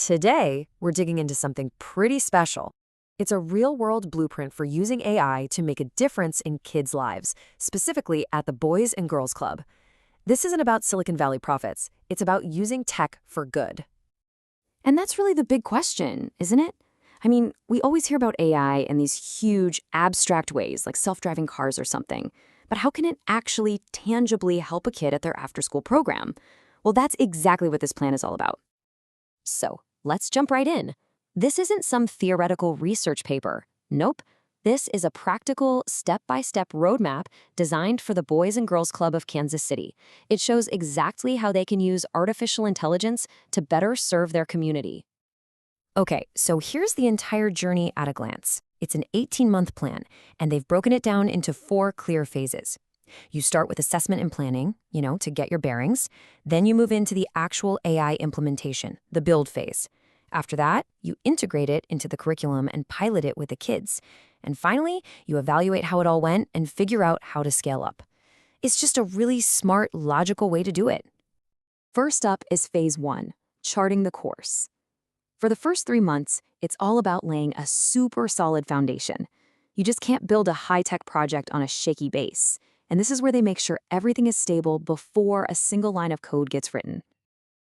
Today, we're digging into something pretty special. It's a real-world blueprint for using AI to make a difference in kids' lives, specifically at the Boys and Girls Club. This isn't about Silicon Valley profits. It's about using tech for good. And that's really the big question, isn't it? I mean, we always hear about AI in these huge, abstract ways, like self-driving cars or something. But how can it actually tangibly help a kid at their after-school program? Well, that's exactly what this plan is all about. So, let's jump right in. This isn't some theoretical research paper. Nope. This is a practical, step-by-step roadmap designed for the Boys and Girls Club of Kansas City. It shows exactly how they can use artificial intelligence to better serve their community. Okay, so here's the entire journey at a glance. It's an 18-month plan, and they've broken it down into 4 clear phases. You start with assessment and planning, to get your bearings. Then you move into the actual AI implementation, the build phase. After that, you integrate it into the curriculum and pilot it with the kids. And finally, you evaluate how it all went and figure out how to scale up. It's just a really smart, logical way to do it. First up is phase 1, charting the course. For the first 3 months, it's all about laying a super solid foundation. You just can't build a high-tech project on a shaky base. And this is where they make sure everything is stable before a single line of code gets written.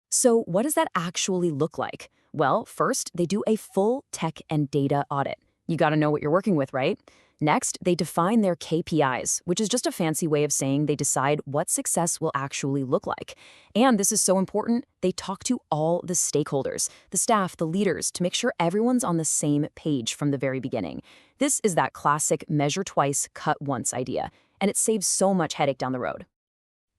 So what does that actually look like? Well, first, they do a full tech and data audit. You got to know what you're working with, right? Next, they define their KPIs, which is just a fancy way of saying they decide what success will actually look like. And this is so important, they talk to all the stakeholders, the staff, the leaders, to make sure everyone's on the same page from the very beginning. This is that classic measure twice, cut once idea, and it saves so much headache down the road.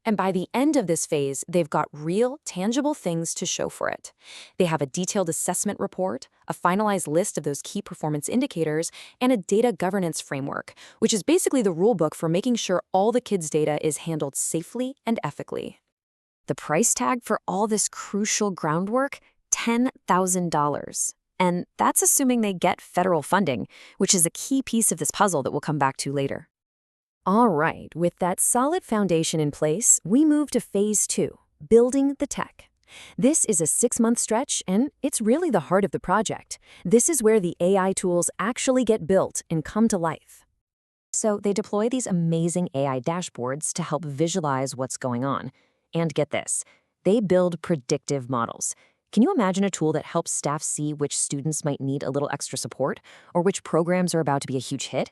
And by the end of this phase, they've got real, tangible things to show for it. They have a detailed assessment report, a finalized list of those key performance indicators, and a data governance framework, which is basically the rulebook for making sure all the kids' data is handled safely and ethically. The price tag for all this crucial groundwork? $10,000. And that's assuming they get federal funding, which is a key piece of this puzzle that we'll come back to later. All right, with that solid foundation in place, we move to phase 2, building the tech. This is a 6-month stretch, and it's really the heart of the project. This is where the AI tools actually get built and come to life. So they deploy these amazing AI dashboards to help visualize what's going on. And get this, they build predictive models. Can you imagine a tool that helps staff see which students might need a little extra support, or which programs are about to be a huge hit?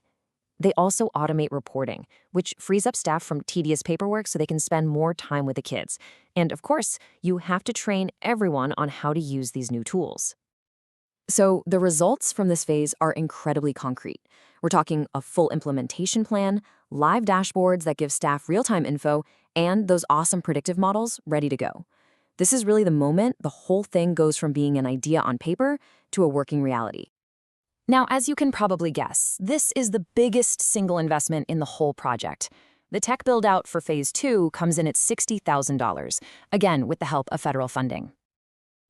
They also automate reporting, which frees up staff from tedious paperwork so they can spend more time with the kids. And of course, you have to train everyone on how to use these new tools. So the results from this phase are incredibly concrete. We're talking a full implementation plan, live dashboards that give staff real-time info, and those awesome predictive models ready to go. This is really the moment the whole thing goes from being an idea on paper to a working reality. Now, as you can probably guess, this is the biggest single investment in the whole project. The tech build-out for phase 2 comes in at $60,000, again with the help of federal funding.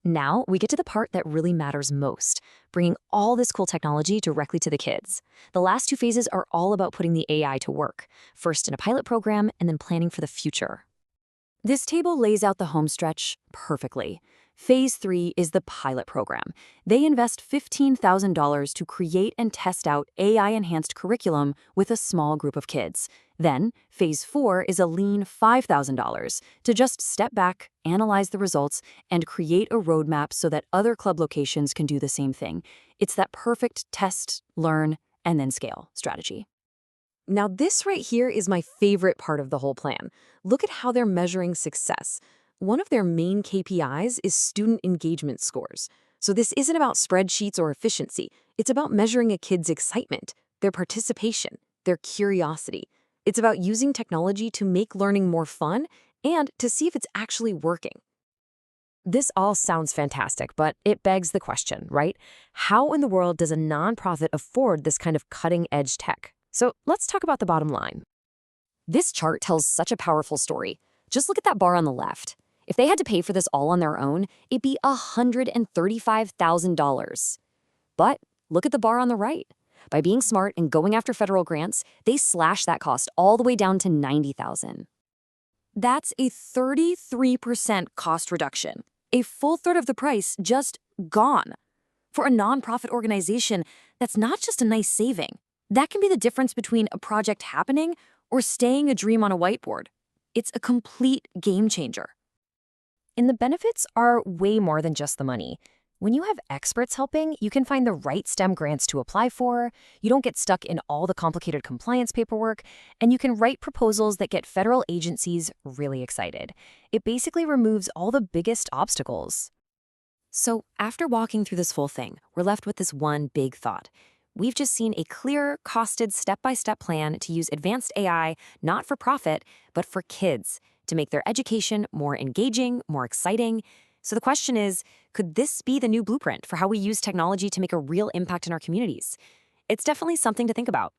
Now, we get to the part that really matters most, bringing all this cool technology directly to the kids. The last 2 phases are all about putting the AI to work, first in a pilot program and then planning for the future. This table lays out the home stretch perfectly. Phase 3 is the pilot program. They invest $15,000 to create and test out AI-enhanced curriculum with a small group of kids. Then, phase 4 is a lean $5,000 to just step back, analyze the results, and create a roadmap so that other club locations can do the same thing. It's that perfect test, learn, and then scale strategy. Now, this right here is my favorite part of the whole plan. Look at how they're measuring success. One of their main KPIs is student engagement scores. So this isn't about spreadsheets or efficiency. It's about measuring a kid's excitement, their participation, their curiosity. It's about using technology to make learning more fun and to see if it's actually working. This all sounds fantastic, but it begs the question, right? How in the world does a nonprofit afford this kind of cutting-edge tech? So let's talk about the bottom line. This chart tells such a powerful story. Just look at that bar on the left. If they had to pay for this all on their own, it'd be $135,000. But look at the bar on the right. By being smart and going after federal grants, they slash that cost all the way down to $90,000. That's a 33% cost reduction. A full third of the price just gone. For a nonprofit organization, that's not just a nice saving. That can be the difference between a project happening or staying a dream on a whiteboard. It's a complete game changer. And the benefits are way more than just the money. When you have experts helping, you can find the right STEM grants to apply for, you don't get stuck in all the complicated compliance paperwork, and you can write proposals that get federal agencies really excited. It basically removes all the biggest obstacles. So, after walking through this whole thing, we're left with this one big thought. We've just seen a clear, costed, step-by-step plan to use advanced AI not for profit, but for kids, to make their education more engaging, more exciting. So the question is, could this be the new blueprint for how we use technology to make a real impact in our communities? It's definitely something to think about.